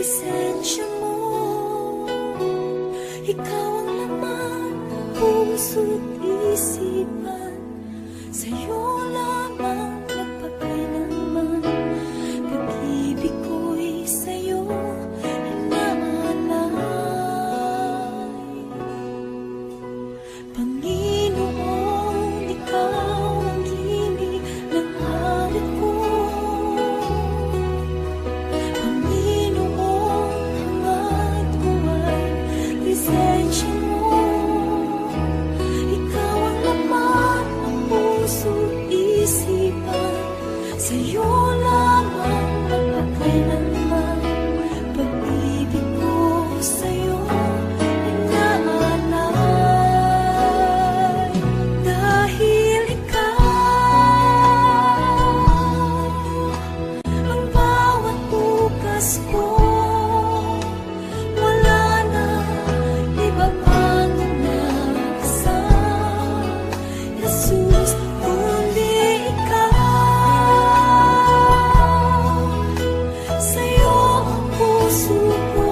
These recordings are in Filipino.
presensya mo. Ikaw ang laman ng puso't isipan. Sa'yo lamang magpakailanman. Pag-ibig ko'y sa'yo inaalay. Panginoon, ikaw ang himig ng awit ko. Panginoon, hangad ko ay presensya mo. Ikaw ang laman ng puso't isipan. Sa'yo lamang magpakailanman. Pag-ibig ko sa'yo inaalay. Dahil ikaw ang bawat bukas ko, wala na iba pang nagsan, Jesus, kundi ikaw. Sa'yo ang puso ko,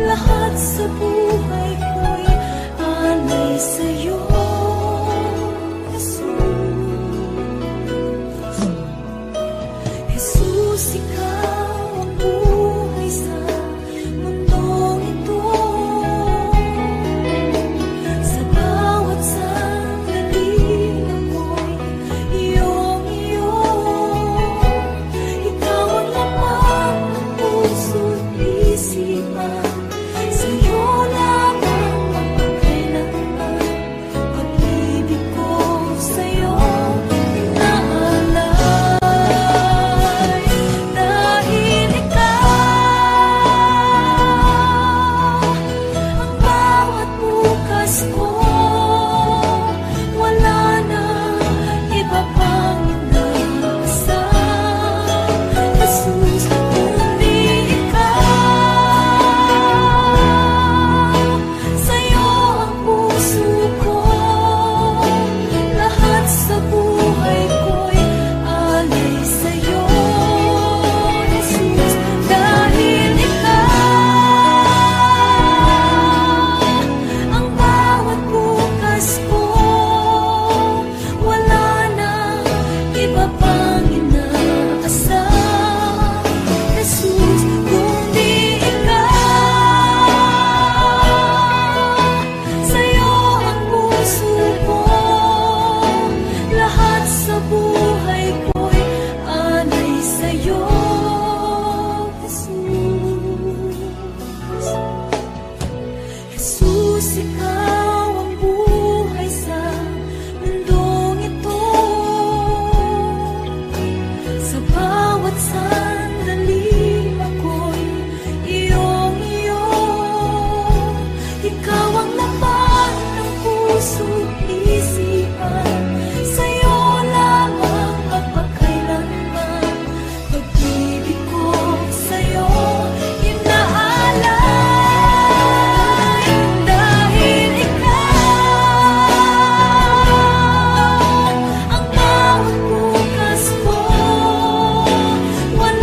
lahat sa buhay ko'y alay sa'yo, Jesus. Jesus, ikaw ang buhay sa mundong ito. Sa bawat sandali ako'y iyong-iyo. Ikaw ang laman ng puso't isipan. Sa'yo lamang magpakailanman. Pag-ibig ko sa'yo inaalay. Dahil ikaw ang bawat bukas ko, wala na iba pang inaasahan, Jesus, kundi ikaw. Sa'yo ang puso ko, lahat sa buhay ko'y alay sa'yo, Jesus. Dahil ikaw ang bawat bukas ko, wala na iba pang inaasahan, Jesus, kundi ikaw. Sa'yo ang puso ko, lahat sa buhay ko'y alay sa'yo, Jesus. Jesus, ikaw ang buhay sa mundong ito. Sa bawat sandali ako'y iyong-iyo. Ikaw ang laman ng puso't isipan. Sa'yo lamang magpakailanman. Pag-ibig ko sa'yo inaalay. Dahil ikaw ang bawat bukas ko, wala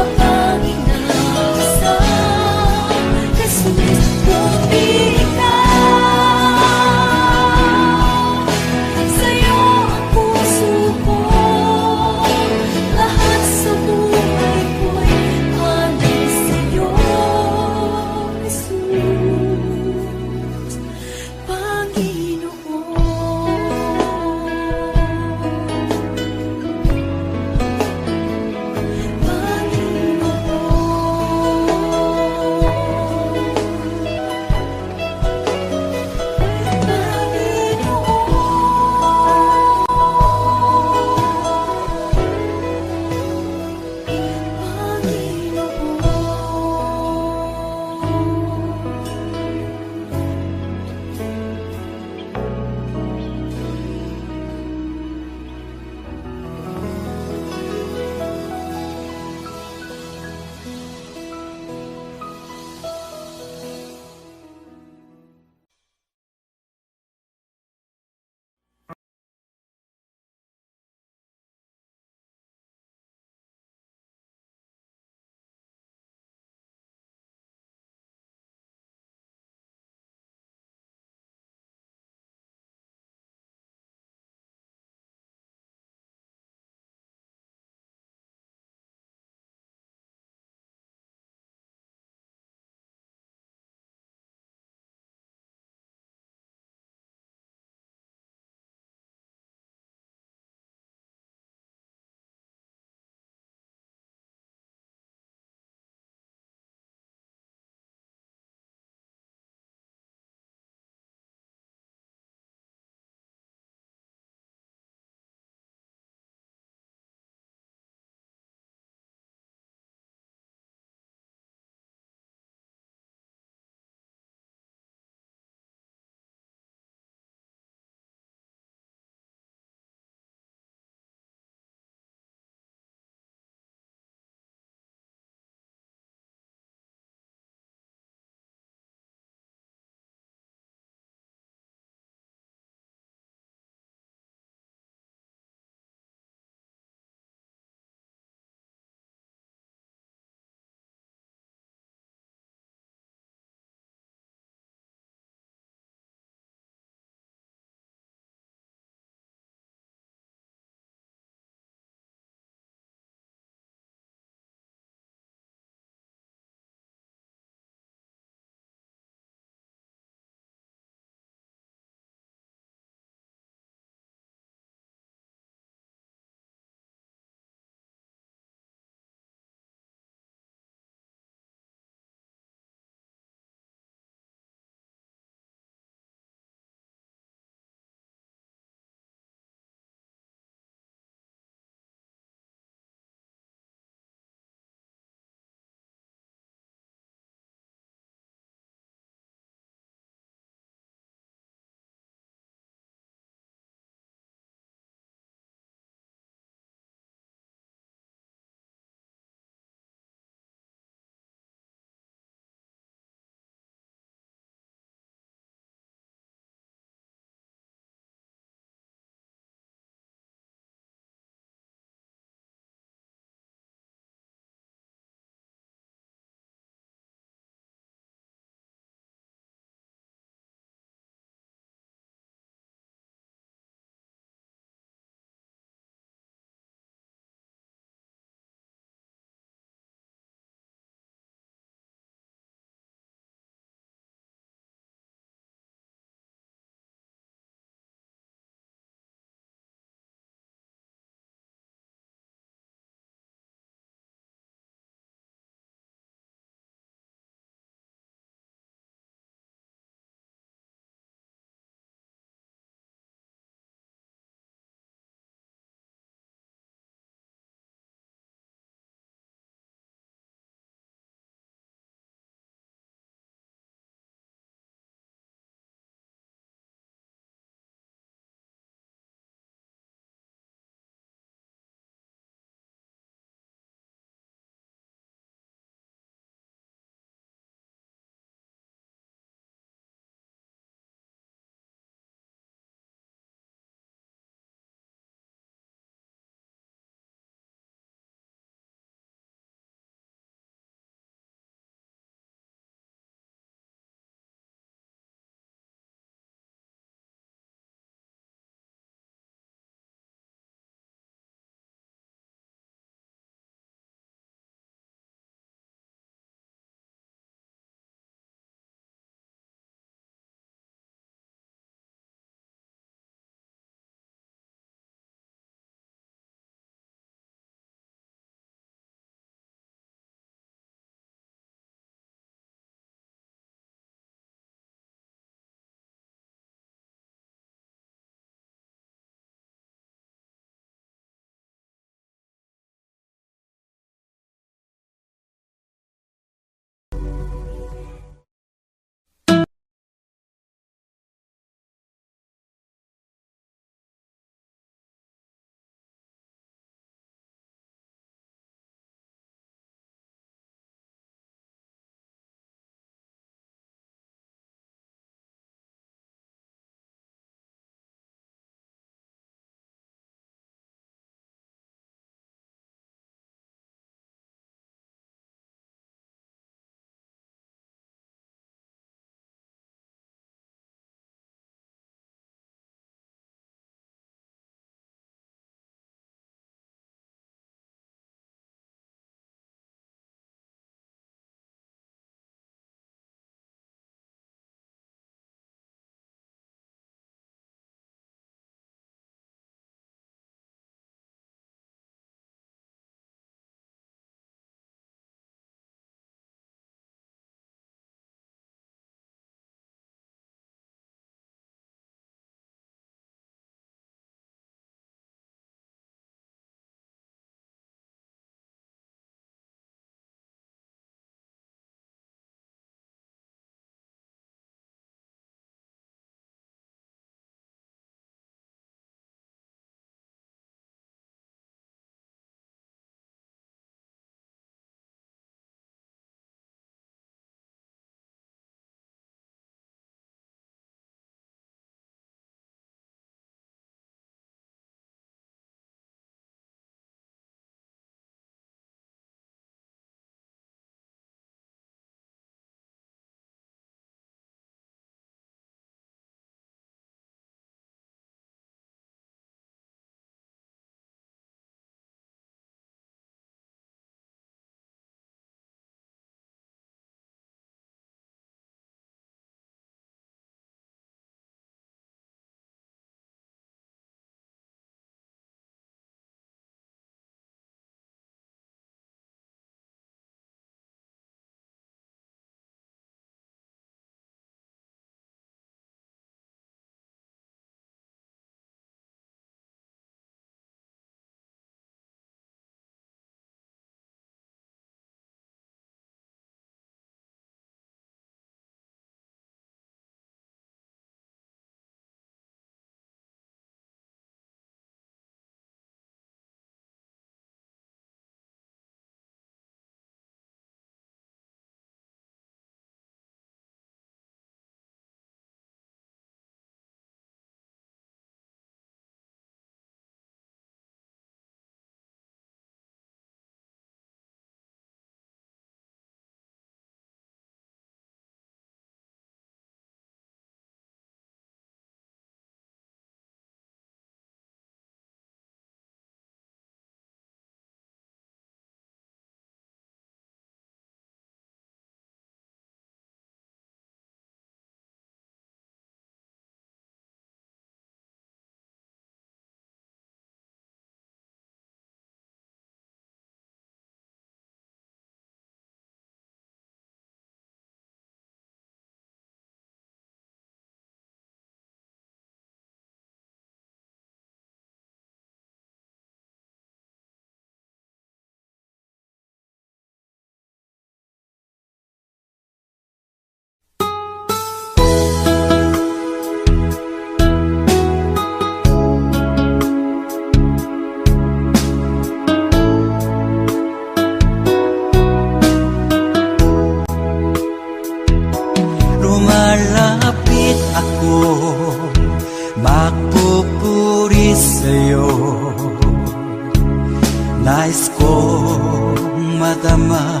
Nais kong madama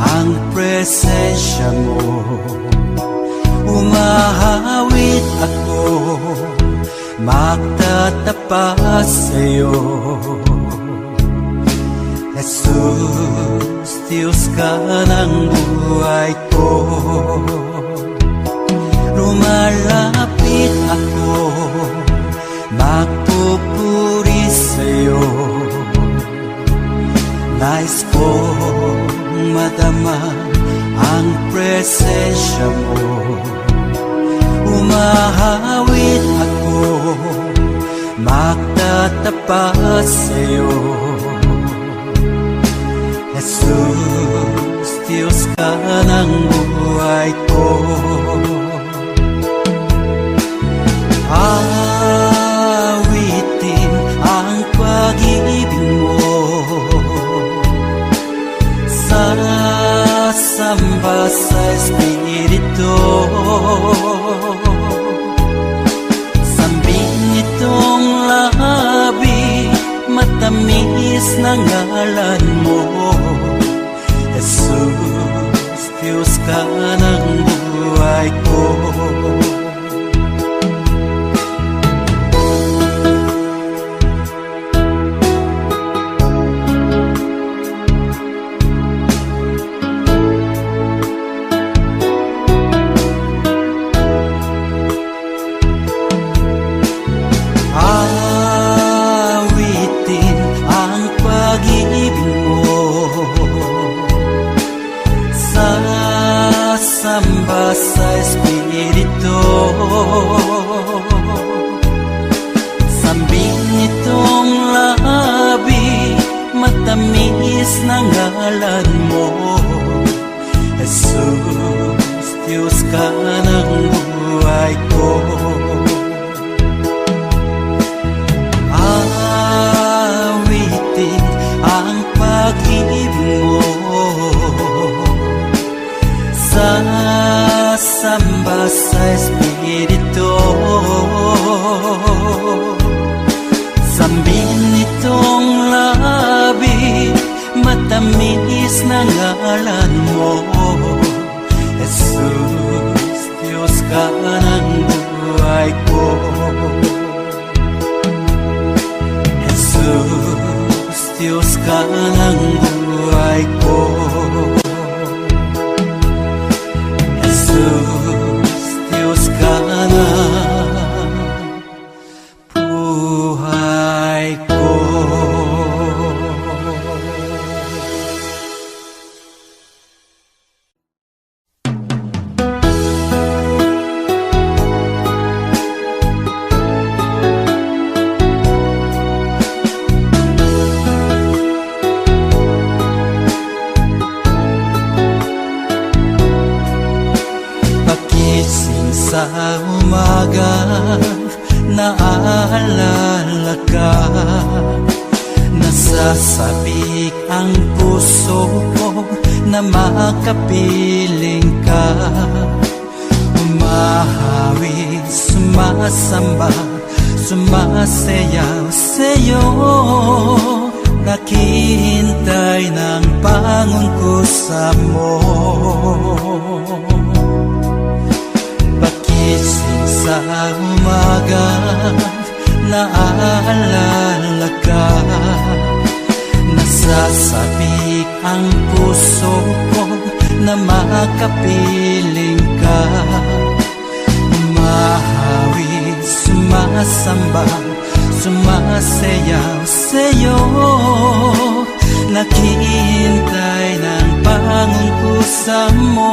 ang presensya mo. Umahawit ako, magtatapat sa'yo. Jesus, Diyos ka ng buhay ko. Lumalapit ako, magpupuri sa'yo. Nais kong madama ang presensya mo. Umahawit ako, magtatapat sa'yo. Jesus, Diyos ka ng buhay ko. Awitin ang pag-ibig mo, sasamba sa Espiritu. Sambing nitong labi, matamis na ngalan mo. Jesus, Diyos ka ng buhay ko. Samba sa Espiritu. Sambing nitong labi, matamis na ngalan mo. Jesus, Diyos ka ng buhay ko. Awitin ang pag-ibig mo, sasamba sa Espiritu. Sambing nitong labi, matamis na ngalan mo. Jesus, Diyos ka ng buhay ko. Jesus, Diyos ka ng buhay ko. Jesus, Diyos ka na buhay ko. Sa umaga, naaalala ka. Nasasabik ang puso ko na makapiling ka. Umahawig, sumasamba, sumasayaw sa'yo. Naghihintay ng pangungkusa mo. Pagising sa umaga, naaalala ka. Nasasabik ang puso ko na makapiling ka. Umahawig, sumasamba, sumasayaw sa'yo. Naghihintay ng pangungkusa mo.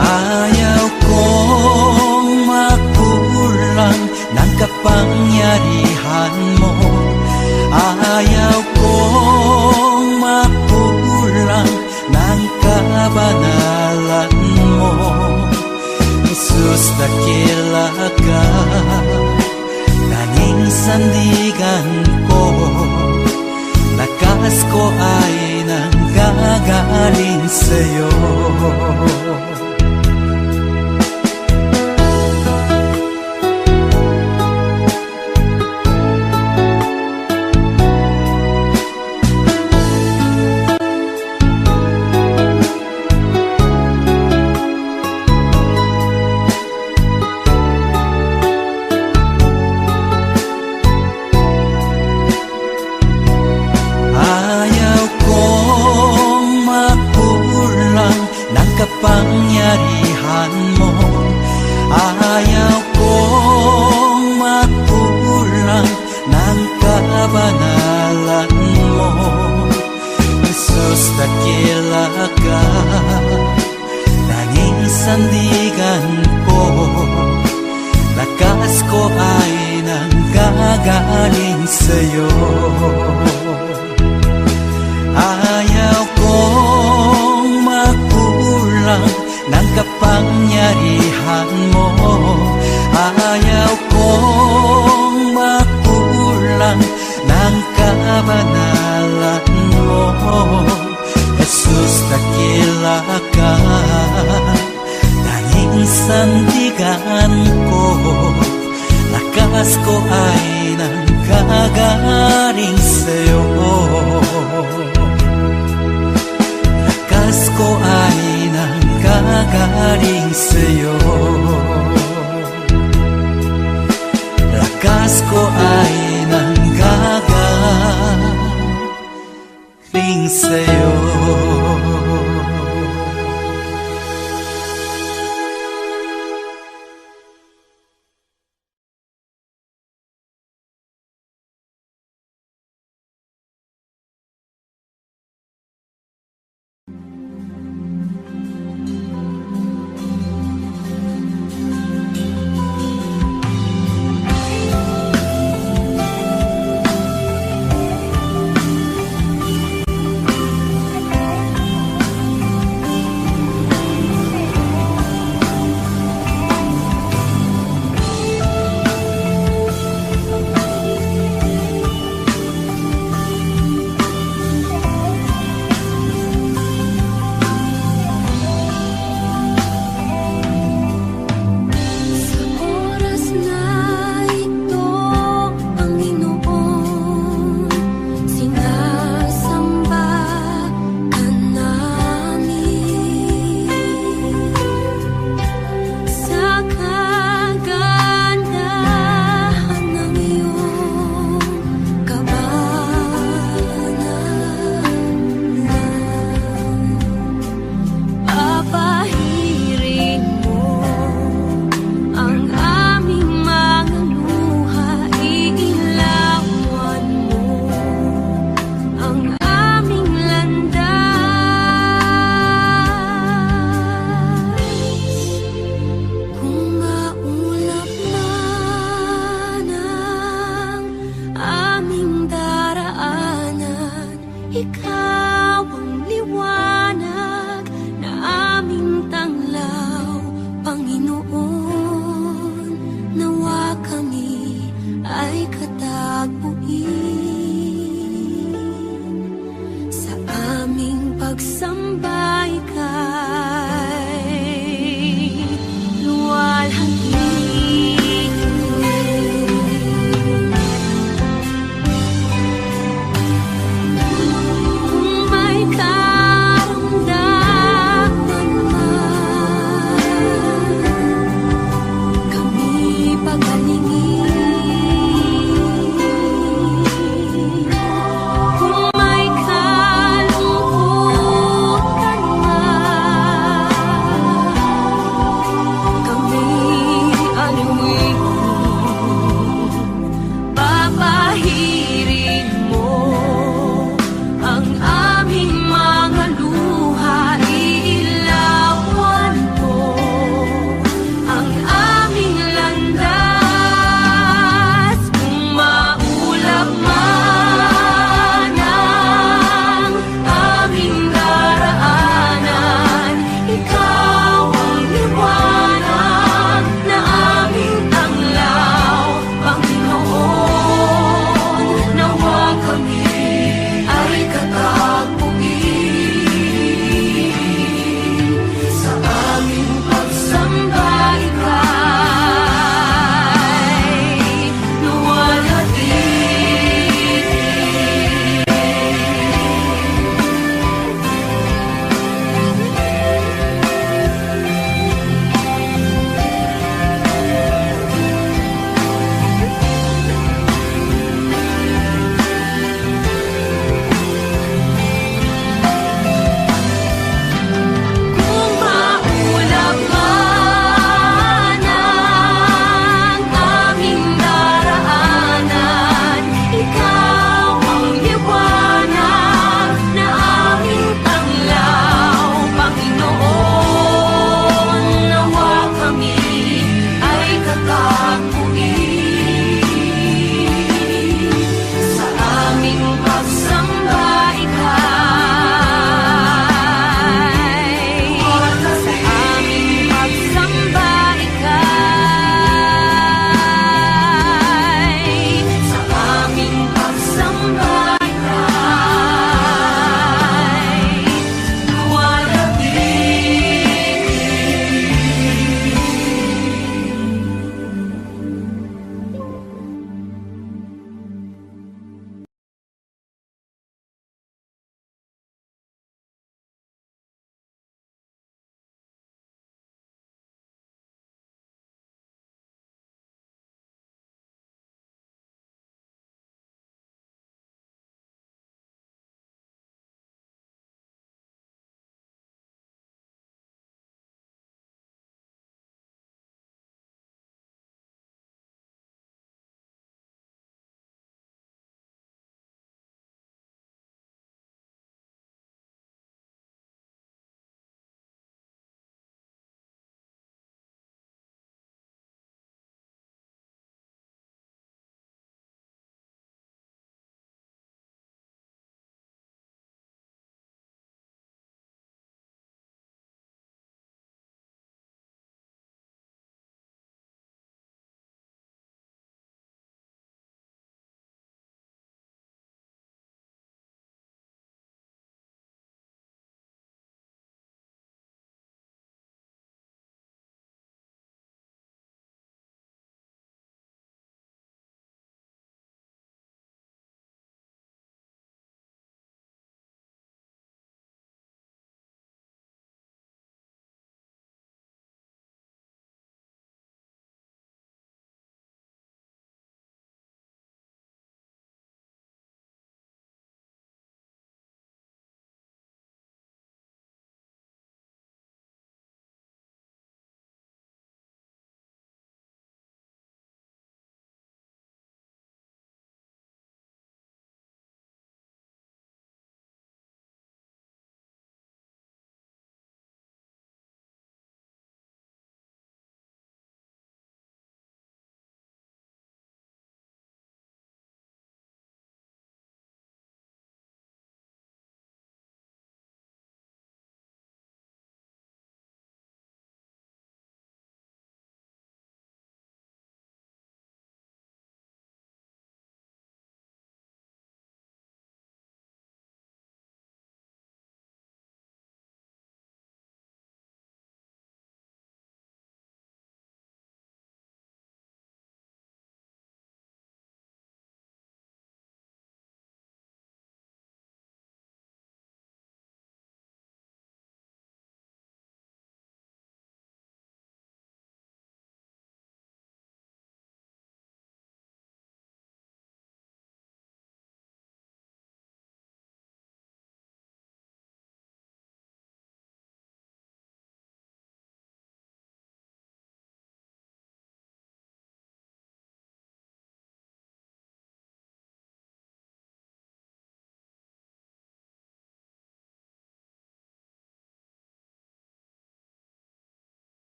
Ayaw kong makulang ng kapangyarihan mo. Ayaw kong makulang ng kabanalan mo. Jesus, dakila ka, tanging sandigan ko. Lakas ko ay nanggagaling sa'yo. kabanalan mo. Jesus, dakila ka, tanging sandigan ko. Lakas ko ay nanggagaling sa'yo. Ayaw kong makulang ng kapangyarihan mo. Ayaw kong makulang ng kabanalan mo. Jesus, dakila ka, tanging sandigan ko. Lakas ko ay nanggagaling sa'yo. Lakas ko ay nanggagaling sa'yo. Lakas ko ay nanggagaling sa'yo. Kung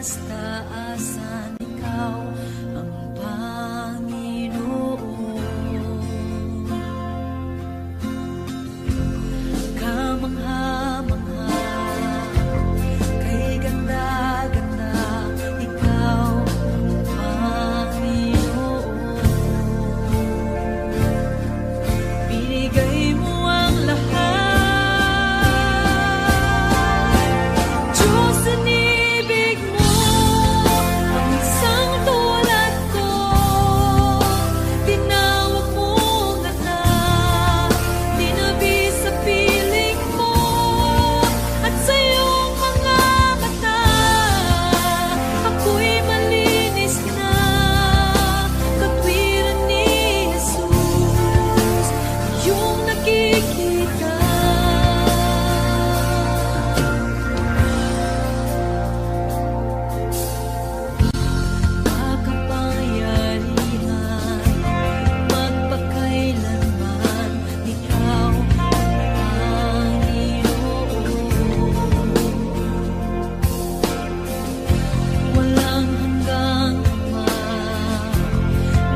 taas-taasan, ikaw ang Panginoon. Kamangha-mangha, kay ganda-ganda, ikaw ang Panginoon. Binigay mo ang lahat, Diyos, inibig mo ang isang tulad ko. Tinawag mo anak, tinabi sa piling mo, at sa iyong mga mata ako'y malinis na, katwiran ni Jesus, iyong nakikita. Makapangyarihan, magpakailanman, ikaw ang Panginoon. Walang hanggang ama,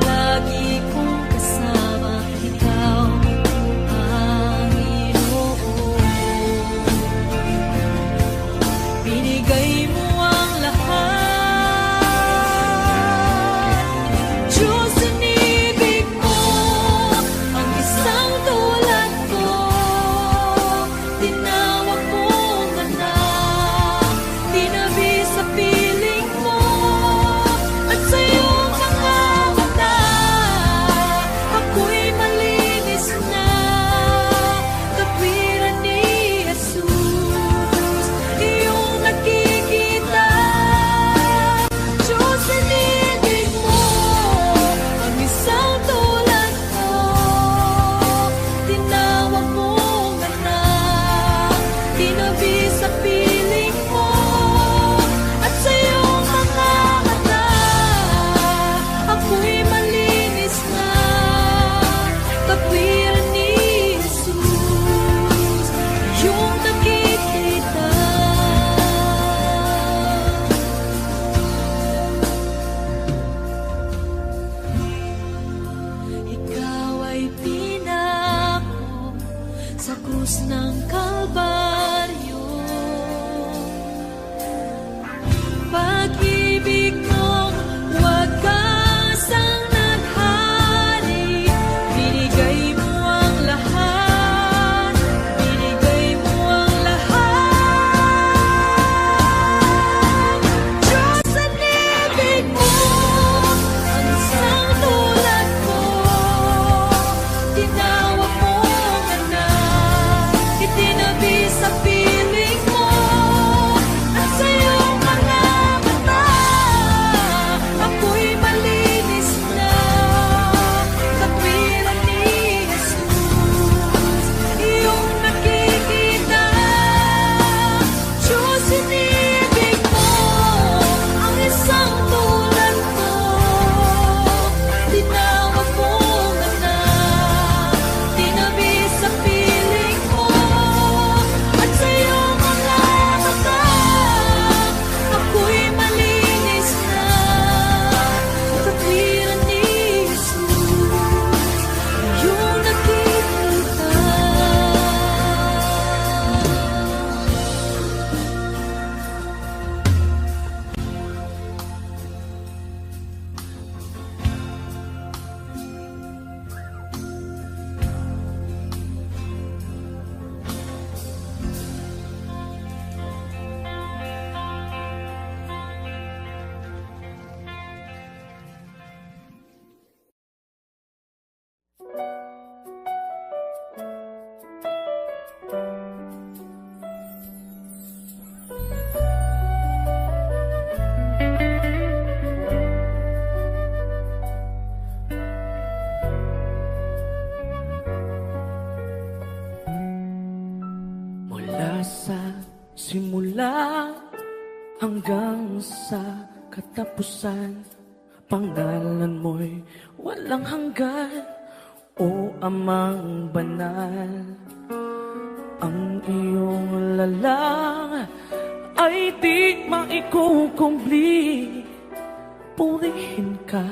lagi kong kasama, ikaw ang Panginoon. Binigay mo ang lahat, Diyos, inibig mo ang isang tulad ko. Tinawag mo anak, tinabi sa piling mo, at sa iyong mga mata ako'y malinis na, katwiran ni Jesus, iyong nakikita. Diyos, inibig mo ang isang tulad ko. Tinawag mo anak, tinabi sa piling mo, at sa iyong mga mata ako'y malinis na, katwiran ni Jesus, iyong nakikita. Ikaw ay pinako sa krus ng Kalbaryo. Pag-ibig mong wagasang naghari, binigay mo ang lahat, binigay mo ang lahat. Diyos, inibig mo ang isang tulad ko. Tinawag mo anak, itinabi sa piling mo, at sa iyong mga mata ako'y malinis na, katwiran ni Jesus, iyong nakikita. Diyos, inibig mo ang isang tulad ko. Tinawag mo anak, tinabi sa piling mo, at sa iyong mga mata ako'y malinis na, katwiran ni Jesus, iyong nakikita. Mula sa simula hanggang sa katapusan, pangalan mo'y walang hanggan, o Amang banal. Ang iyong lalang ay di maikukumpli. Purihin ka,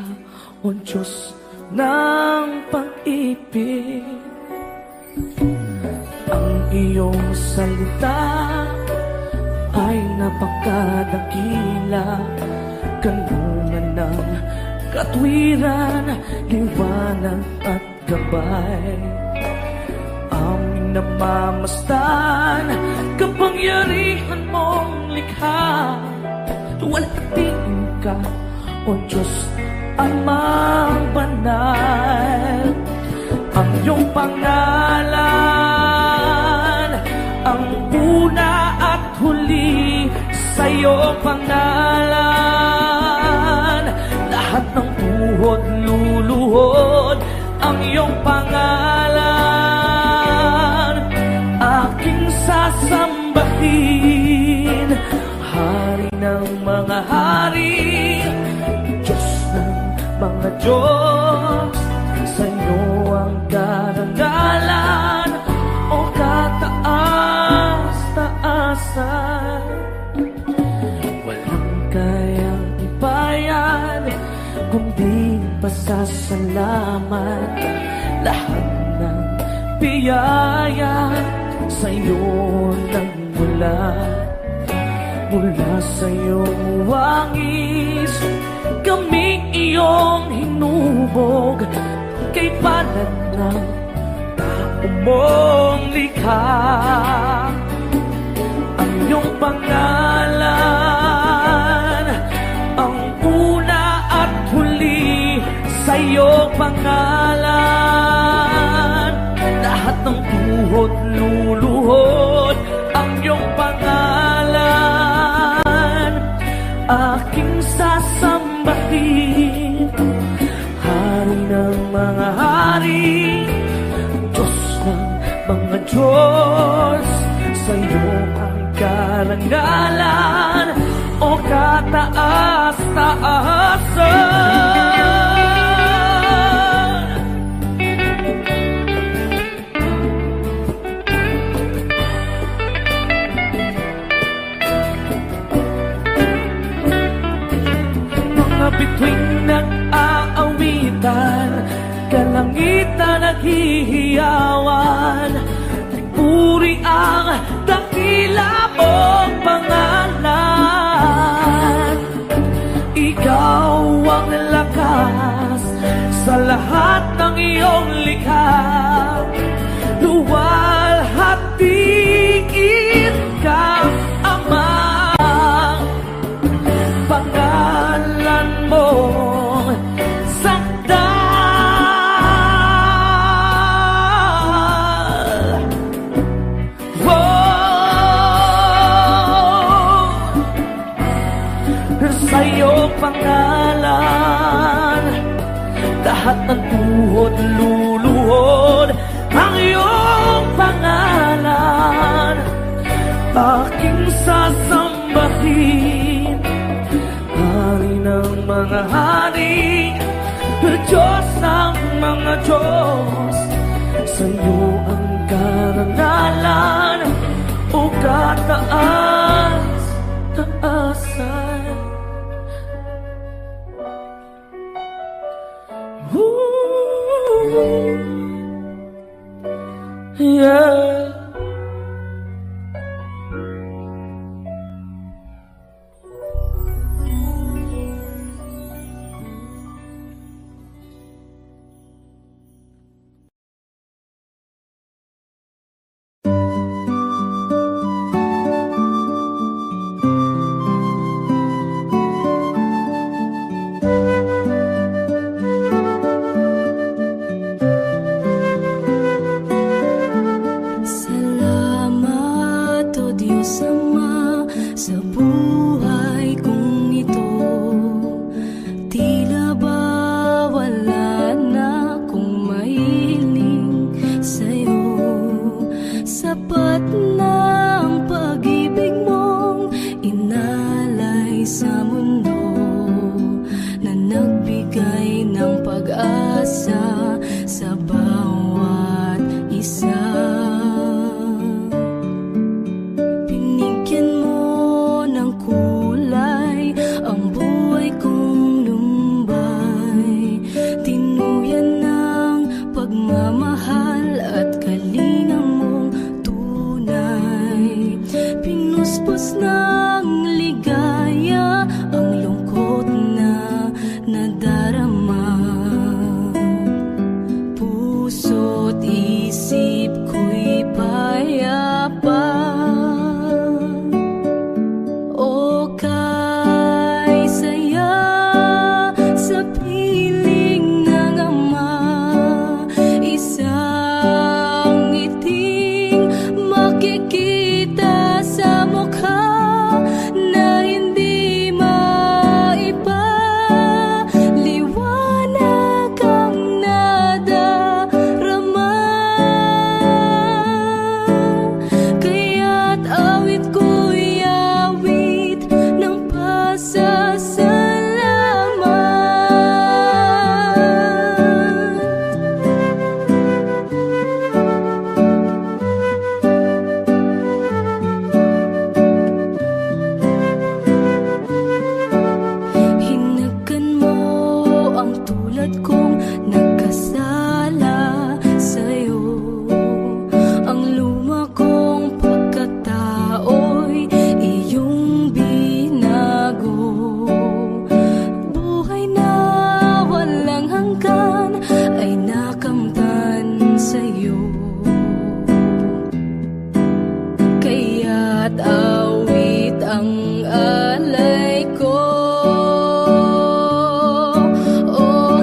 O Diyos ng pag-ibig. Ang iyong salita ay napakadakila, kanungan ng katwiran, liwanag at gabay. Aming namamasdan, kapangyarihan mong likha. Tuwalhatiin ka, O Diyos Amang banal. Ang iyong pangalan, ang una at huli, sa iyong pangalan lahat ng buhod luluhod. Ang iyong pangalan aking sasambahin, Hari ng mga hari, Diyos ng mga Diyos. Sa iyo ang karangalan, O kataas-taasan. Walang kayang ibayan kundi pasasalamat. Lahat ng biyaya sa iyo nagmula. Mula sa iyong wangis kami iyong hinubog, kay palad ng tao mong likha. Ang iyong pangalan, ang una at huli, sa iyong pangalan lahat ng tuhod luluhod. Ang iyong pangalan aking sasambahin, Hari ng mga hari, Diyos ng mga Diyos. Sa iyo ang karangalan, O kataas-taasan. Bituin nag-aawitan, kalangitan naghihiyawan. Puri ang dakila mong pangalan. Ikaw ang lakas sa lahat ng iyong likha. Luwalhatiin ka, Ama. Pangalan mo sakdal. Sa iyong pangalan lahat ng tuhod luluhod. Ang iyong pangalan aking sasambahin, Hari ng mga hari, Diyos ng mga Diyos. Sa iyo ang karangalan, O kataas-taasan. Yeah. bakit kung nagkasala sa'yo. Ang luma kong pagkatao'y iyong binago. Buhay na walang hanggan ay nakamtan sa'yo. Kaya't awit ang alay ko, o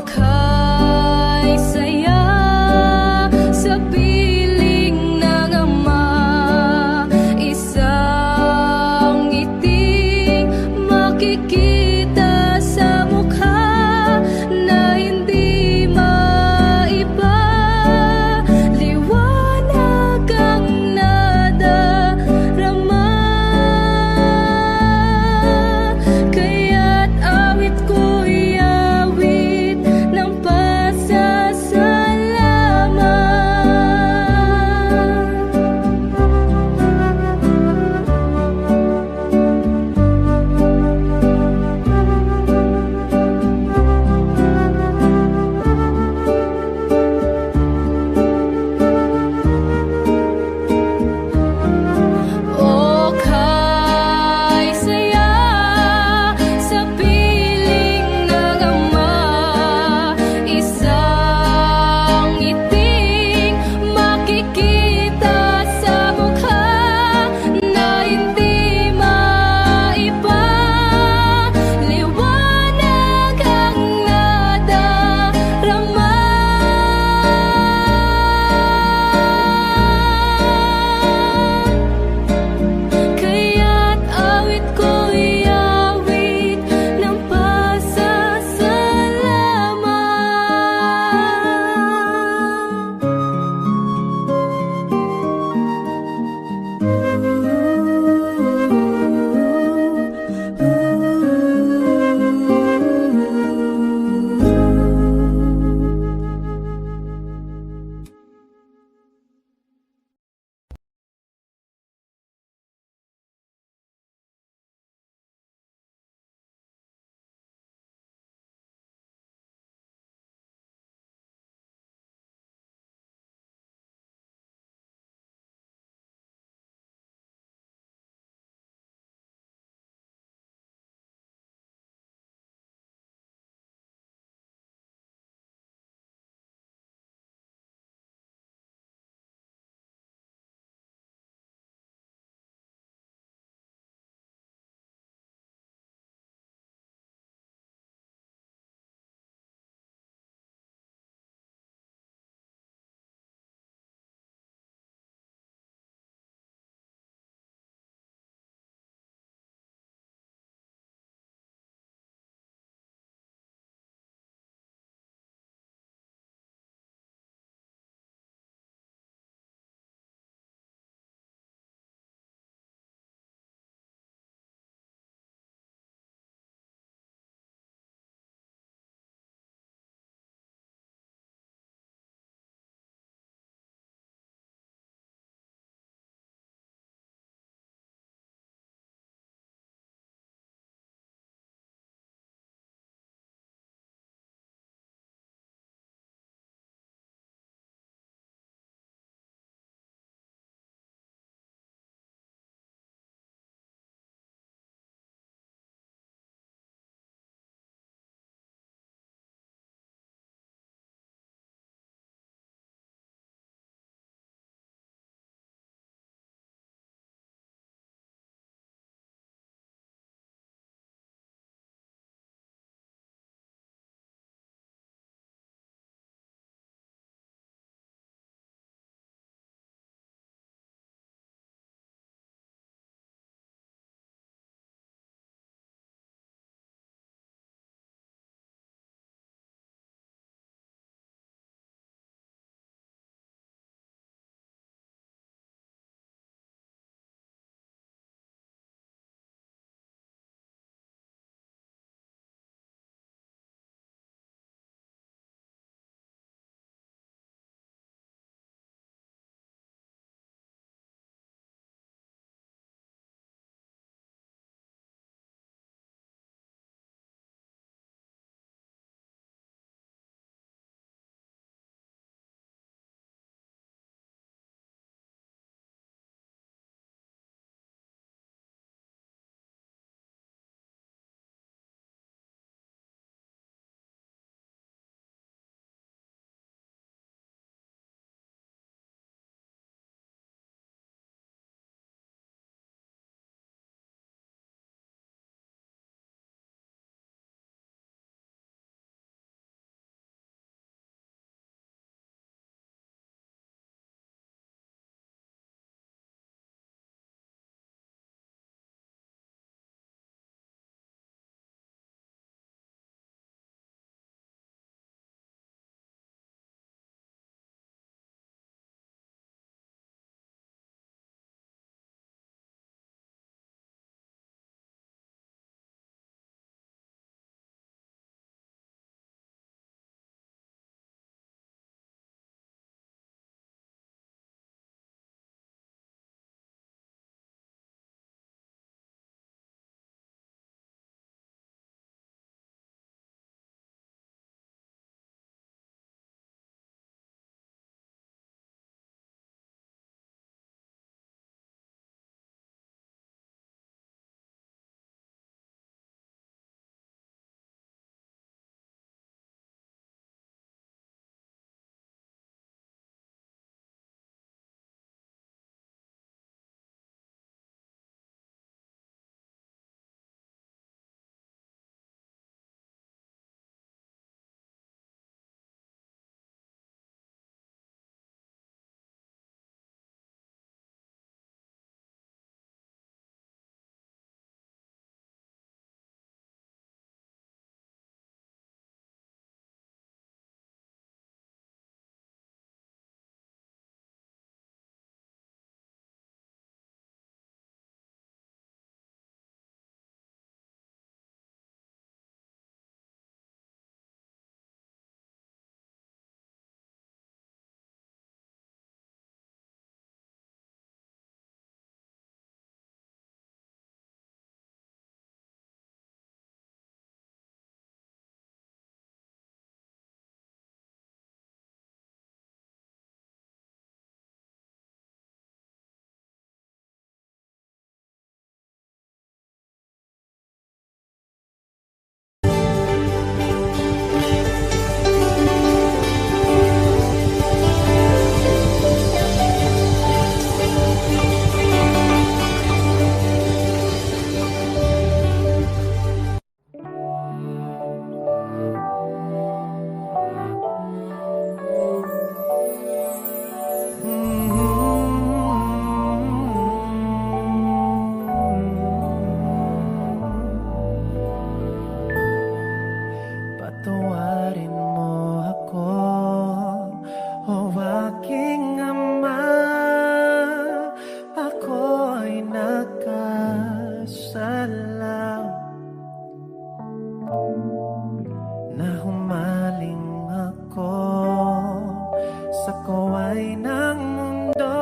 buhay ng mundo.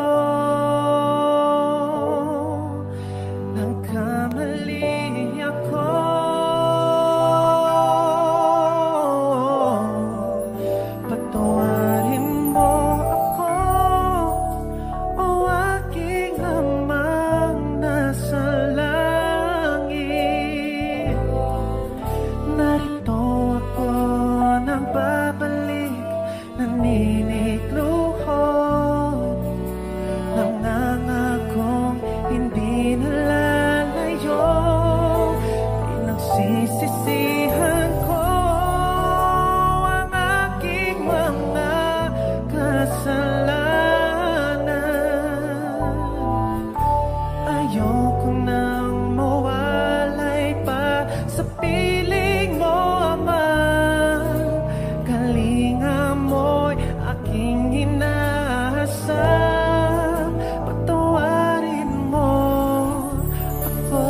Nagkamali ako, patawarin mo ako, o aking amang nasa langit. Narito ako nagbabalik, naninikluhod, nangangakong hindi nalalayo. Pinagsisisihan ko ang aking mga kasalanan. Ayoko nang mawalay pa sa piling mo, Ama. Kalinga mo'y aking inaasam, patawarin mo ako.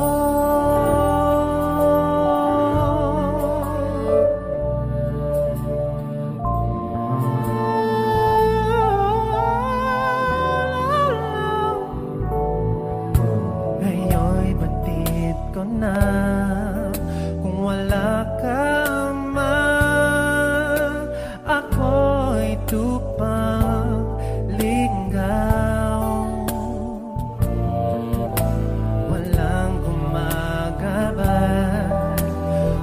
Ngayon'y batid ko na, kung wala ka man, ako'y tupang ligaw. Walang gumagabay,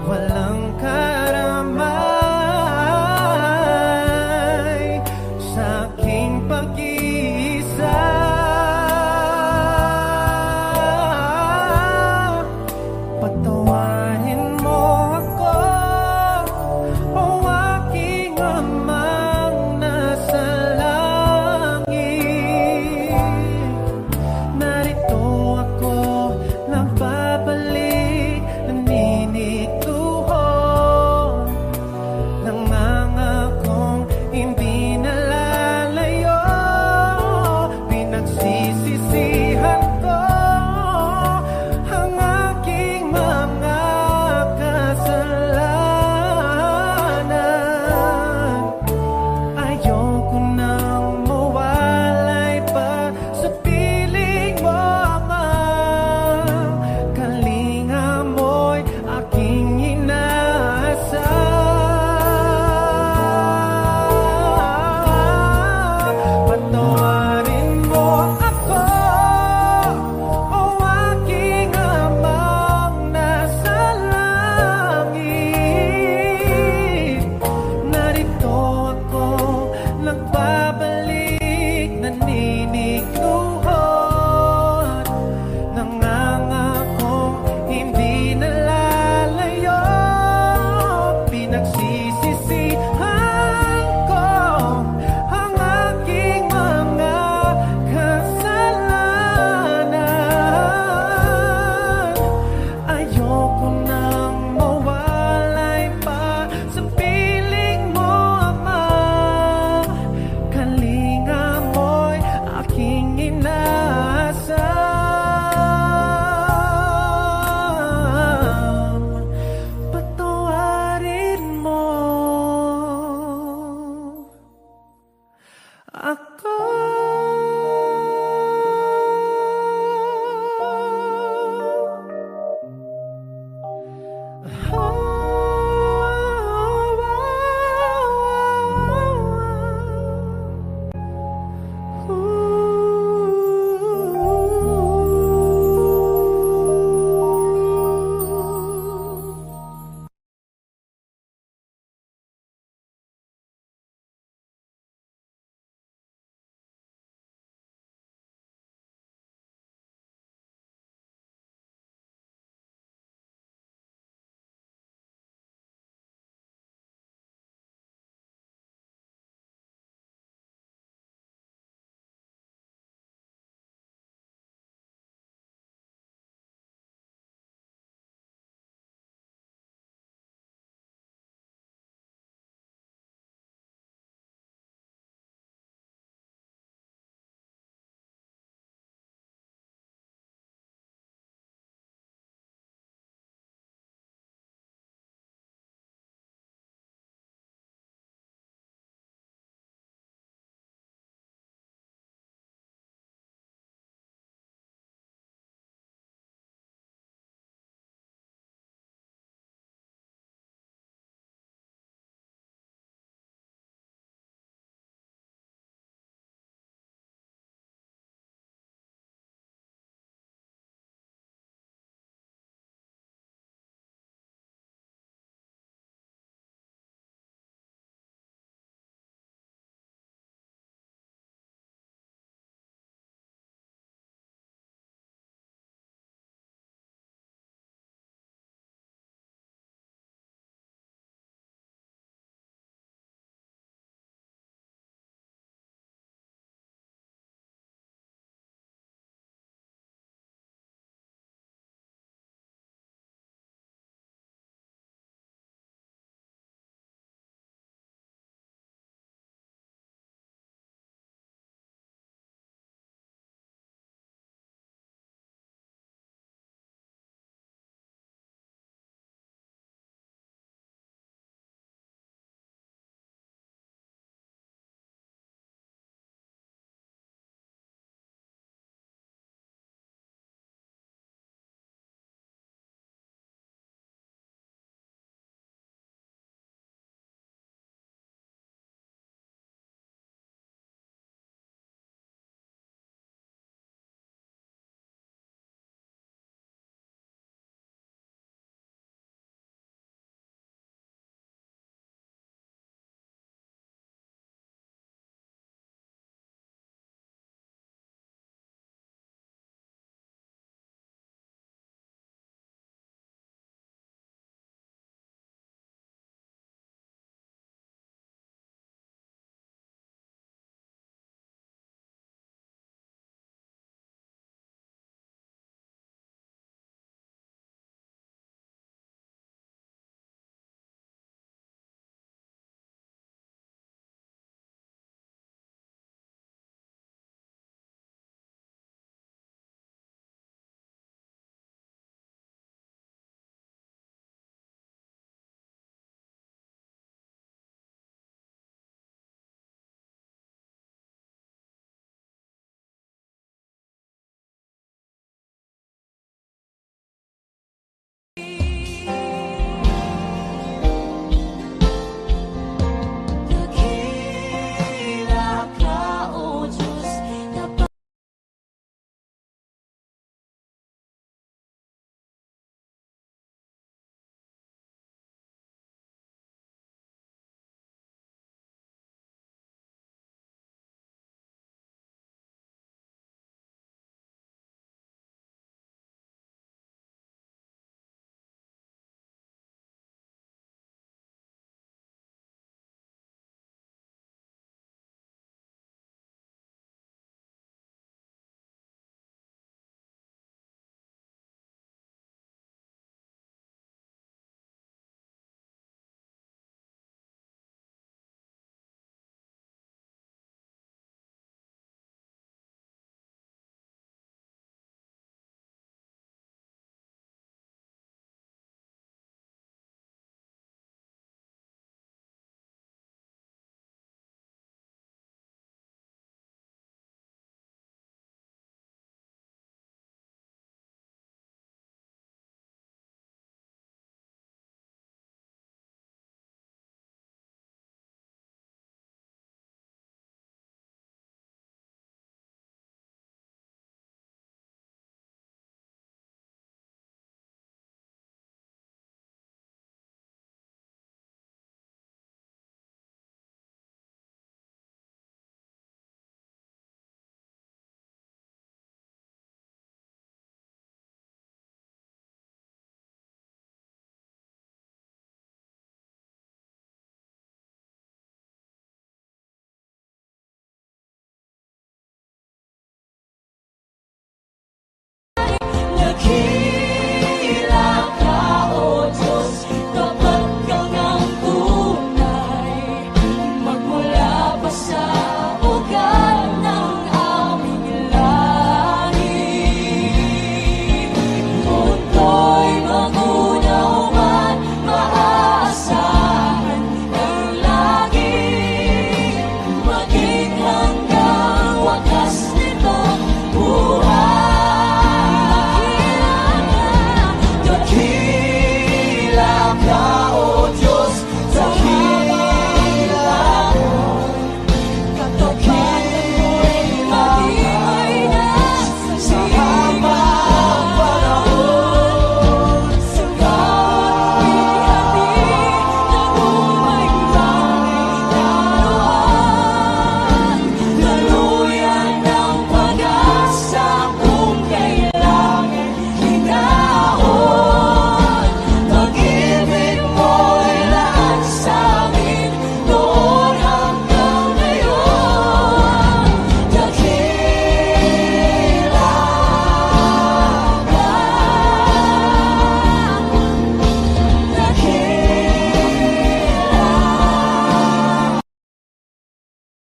walang karamay sa aking pag-iisa. Patawarin mo ako, o aking amang nasa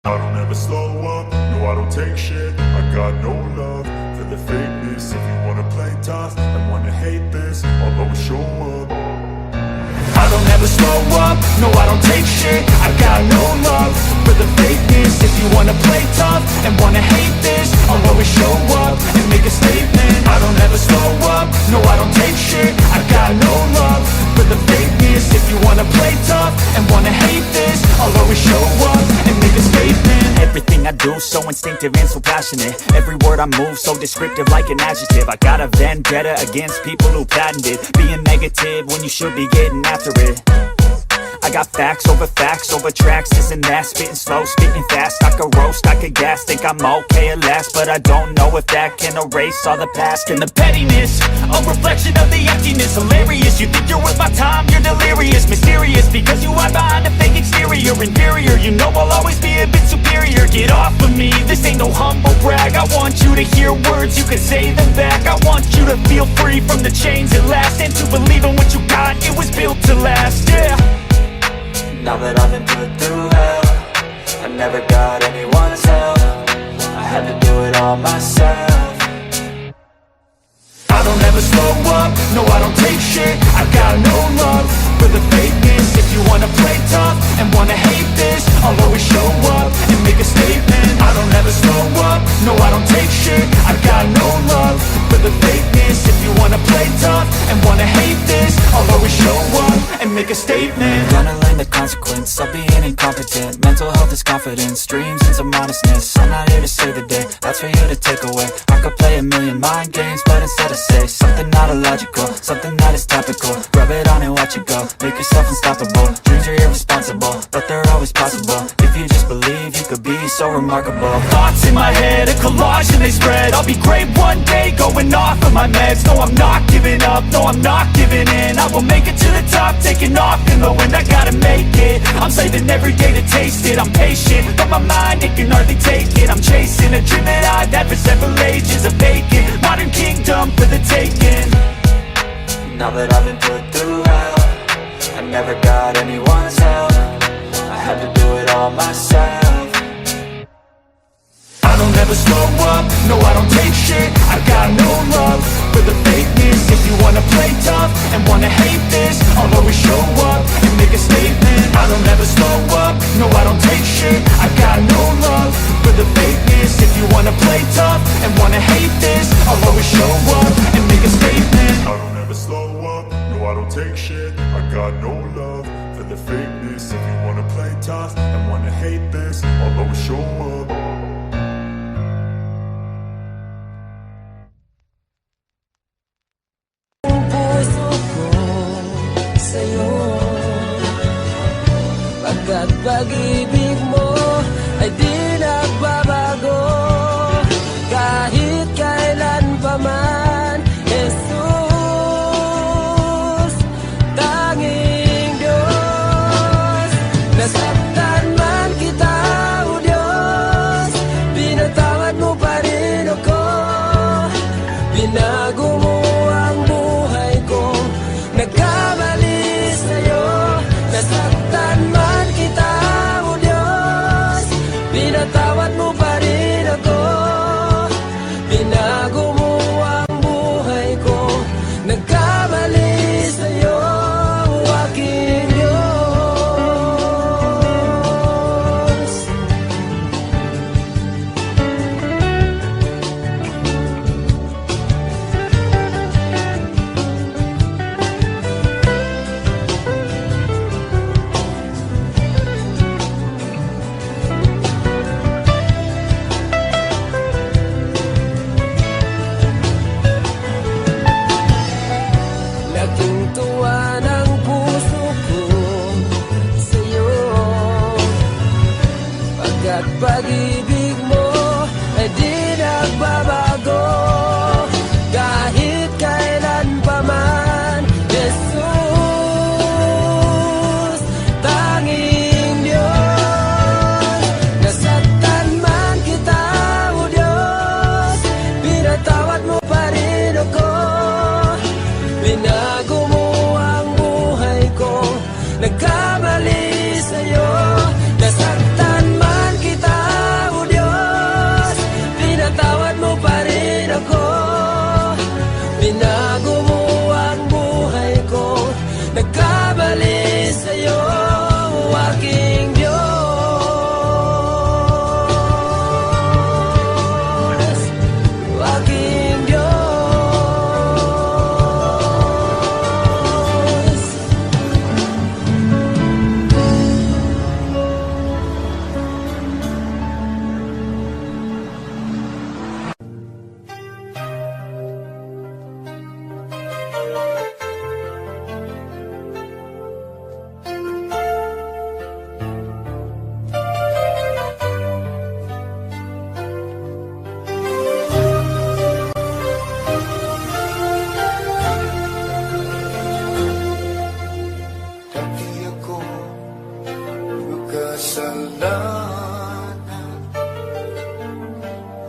I don't ever slow up, no I don't take shit. I got no love for the fakeness. If you wanna play tough and wanna hate this, I'll always show up. I don't ever slow up, no I don't take shit. I got no love for the fakeness. If you wanna play tough and wanna hate this, I'll always show up and make a statement. I don't ever slow up, no I don't take shit. I got no love for the fakeness. If you wanna play tough and wanna hate this, I'll always show up and make a statement. Everything I do so instinctive and so passionate. Every word I move so descriptive like an adjective. I got a vendetta against people who patented being negative when you should be getting after it. I got facts over tracks, this and that. Spitting slow, spitting fast, I could roast, I could gas. Think I'm okay at last, but I don't know if that can erase all the past. And the pettiness, a reflection of the emptiness. Hilarious, you think you're worth my time, you're delirious. Mysterious, because you hide behind a fake exterior. Inferior, you know I'll always be a bit superior. Get off of me, this ain't no humble brag. I want you to hear words, you can say them back. I want you to feel free from the chains at last, and to believe in what you got, it was built to last, yeah. Now that I've been put through hell, I never got anyone's help. I had to do it all myself. I don't ever slow up, no I don't take shit. I got no love for the fakeness. If you wanna play tough and wanna hate this, I'll always show up and make a statement. I don't ever slow up, no I don't take shit. I got no love for the fakeness. If you wanna play tough and wanna hate this, I'll always show up and make a statement. Gonna learn the consequence of being incompetent. Mental health is confidence, dreams and some modestness. I'm not here to save the day, that's for you to take away. I could play a million mind games, but instead I say something not illogical, something that is topical. Rub it on and watch it go, make yourself unstoppable. Dreams are irresponsible, but they're always possible. If you just believe, you could be so remarkable. Thoughts in my head, a collage and they spread. I'll be great one day, going off of my meds. No, I'm not giving up, no, I'm not giving in. I will make it to the top, taking off in the wind. I gotta make it, I'm saving every day to taste it. I'm patient, but my mind, it can hardly take it. I'm chasing a dream that I've had for several ages. A vacant, modern kingdom for the taking. Now that I've been put through hell, I never got anyone's help. I had to do it all myself. I don't ever slow up, no I don't take shit. I got no love for the fakeness. If you wanna play tough and wanna hate this, I'll always show up and make a statement. I don't ever slow up, no I don't take shit. I got no love for the fakeness. If you wanna play tough and wanna hate this, I'll always show up and make a statement. I don't ever slow up, no I don't take shit. I got no love for the fakeness. If you wanna play tough and wanna hate this, I'll always show up. Puso ko sa'yo, pagkat pag-ibig mo ay di nagbabago. Kahit kailan pa man, Jesus, tanging Diyos. Nasaktan man kita, O Diyos, pinatawad mo pa rin ako. Binago mo ang buhay ko, nagkamali sa'yo. Nasaktan man kita, O Diyos, pinatawad mo pa rin ako. Binago mo ang buhay ko, nagkamali sa'yo, aking Diyos. Laking tuwa ng puso ko sa'yo, pagkat pag-ibig mo ay di nagbabago. Kahit kailan pa man, Jesus, tanging Diyos. Nasaktan man kita, O Diyos, pinatawad mo pa rin ako. Binago mo ang buhay ko, nagkamali sa'yo. Nasaktan man kita,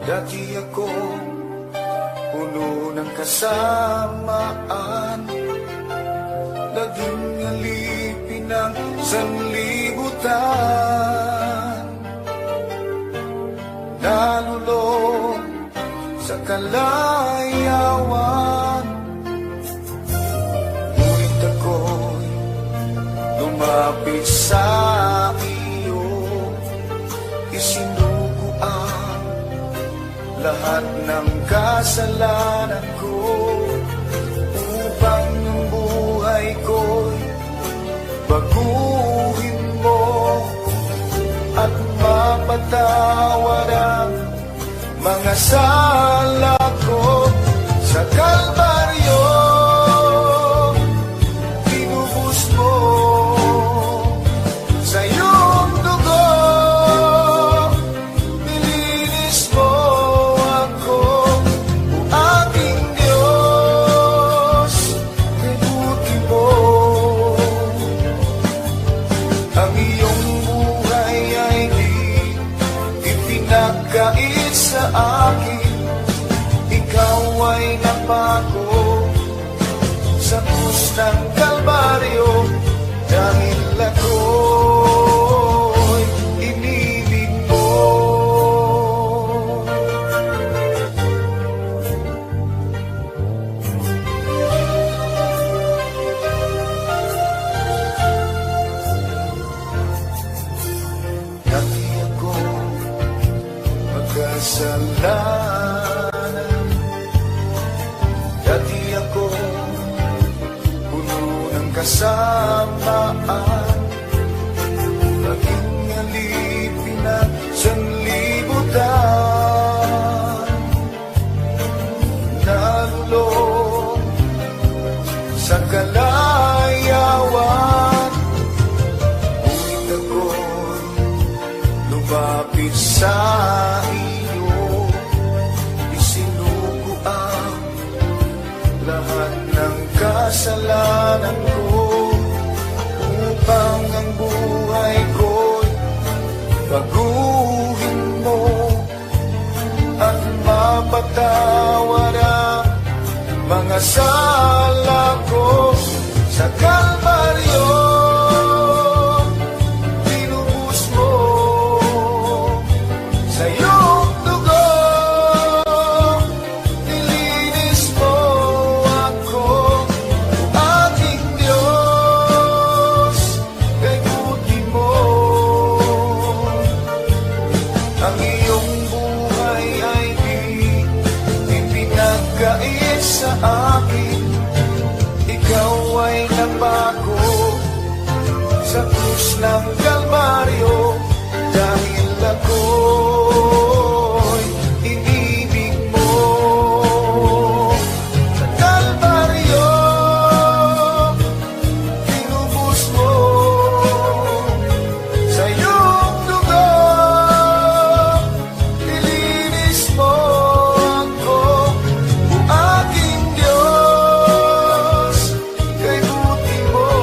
Dati ako puno ng kasamaan, naging alipin ng sanlibutan, nalulong sa kalayawan. Ngunit ako'y lumapit sa iyo, isinugo ang lahat ng kasalanan ko, upang ang buhay ko'y baguhin mo at mapatawad ang mga sala ko. Sa Kalbaryo tinubos mo sa iyong dugo, nilinis mo ako, o aking Diyos, kabuti mo. Ang iyong buhay ay di ipinagkait sa akin, ikaw ay napako sa krus ng Kalbaryo, dahil ako'y inibig mo. Dati ako magkasalanan, dati ako puno ng kasamaan, naging alipin ng sanlibutan, nalulong sa kalayawan. Ngunit ako'y lumapit sa iyo, isinugo ang lahat ng kasalanan ko, upang ang buhay ko'y baguhin mo at mapatawad ang mga sala ko. Sa Kalbaryo tinubos mo sa iyong dugo, nilinis mo ako, o aking Diyos, kabuti mo. Ang iyong buhay ay di ipinagkait sa akin, ikaw ay napako sa krus ng Kalbaryo, dahil ako'y inibig mo. Sa Kalbaryo tinubos mo sa iyong dugo, nilinis mo ako, o aking Diyos, kabuti mo.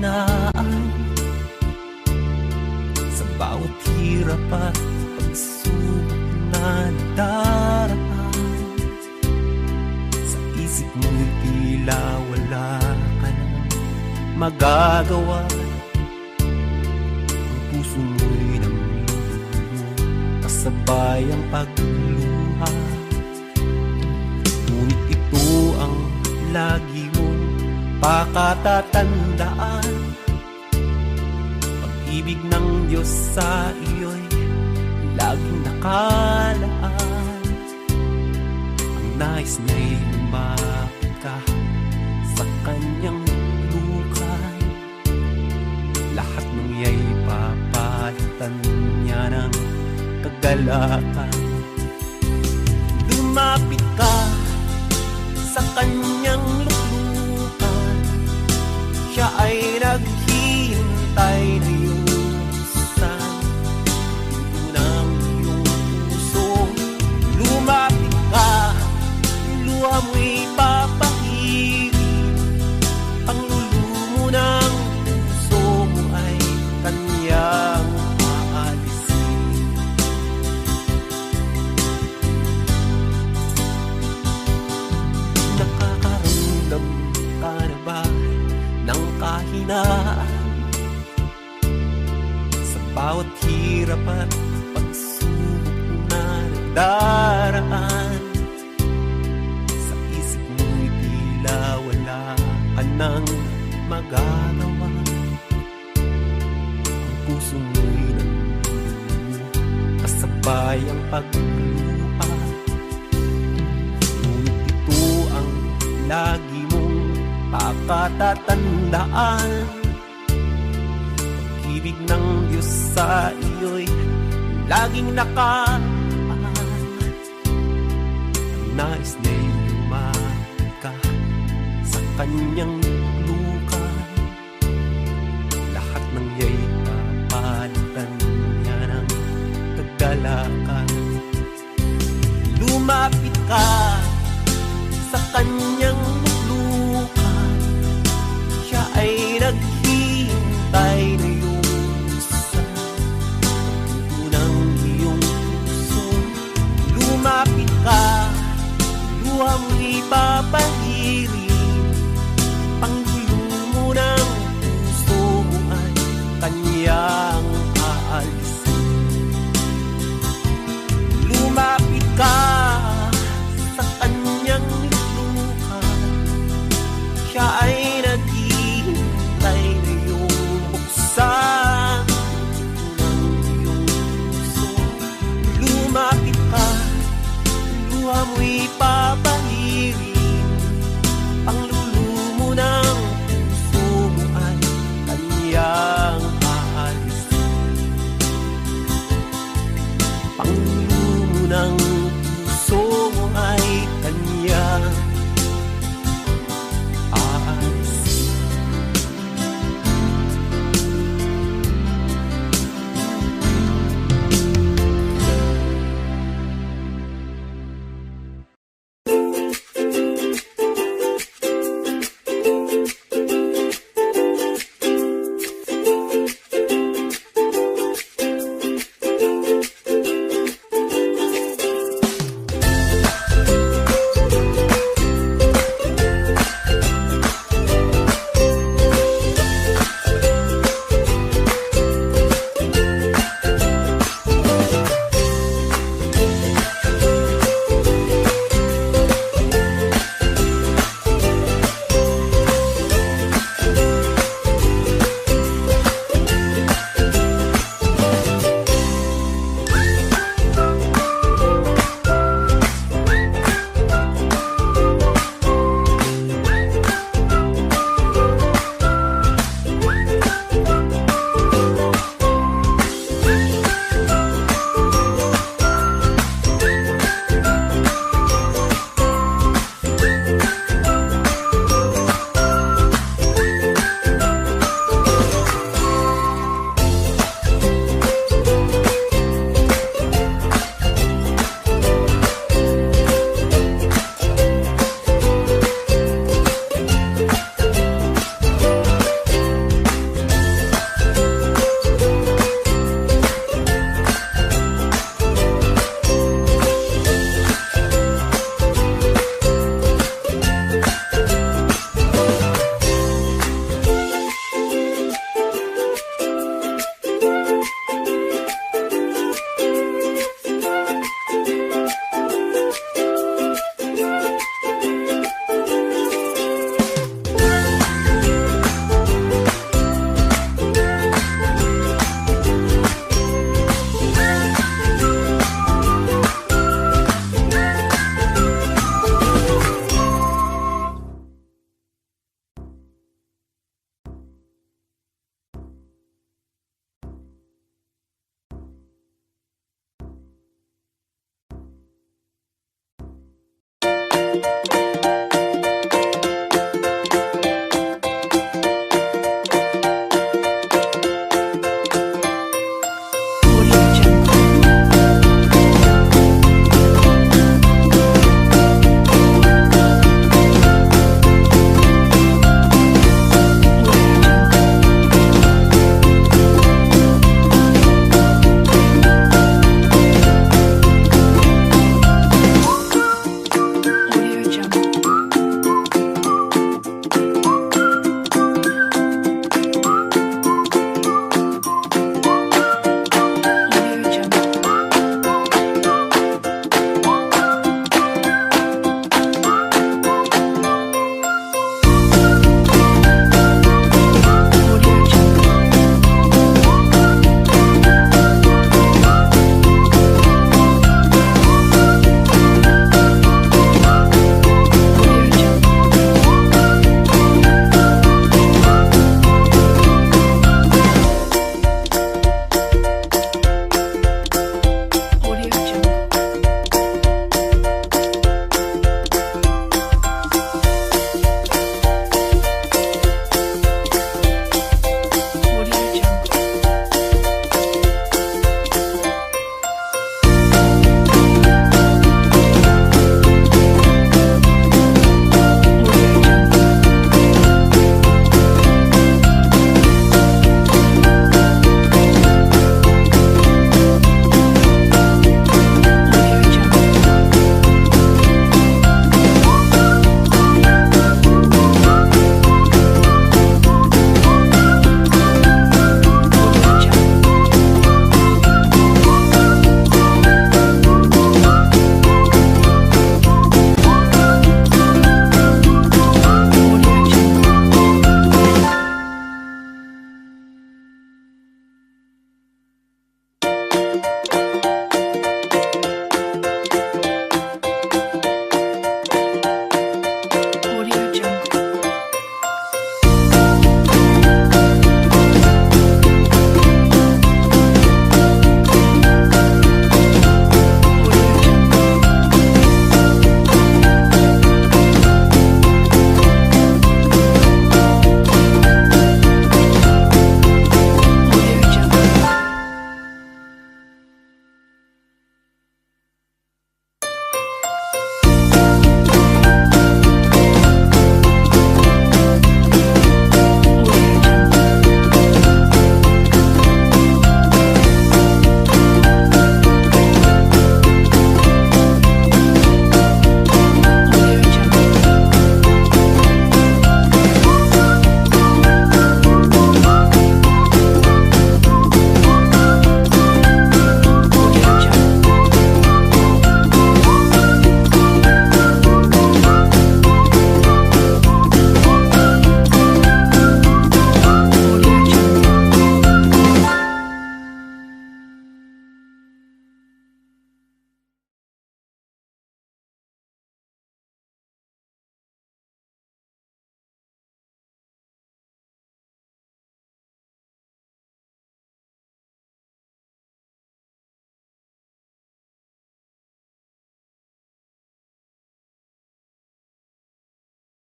kahinaan, sa bawat hirap at pagsubok na nadaraan. Sa isip mo'y tila wala ka nang magagawa. Ang puso mo'y namumuno, kasabay ang pagluha. Ngunit ito ang lagi mong pakatatandaan. Pag-ibig ng Diyos sa iyo'y laging nakalaan. Ang nais niya'y lumapit ka sa kanyang lukay. Lahat ng iya'y papalitan niya ng kagalakan. Lumapit ka sa kanyang luklukan, siya ay naghihintay na yusan pinto ng iyong puso. Lumapit ka, luha mo'y papahiri, ang lulumo ng puso mo ay kanyang aalisin. Nakakaramdam ka na ba ng kahinaan? Sa bawat hirap at pagsubok na nadaraan, sa isip mo'y tila wala ka nang magagawa. Ang puso mo'y namumuno, kasabay ang pagluha. Ngunit ito ang lagi mong pakatatandaan. Pag-ibig ng Diyos sa iyo'y laging nakaan. Ang nais niya'y lumapit ka sa kanyang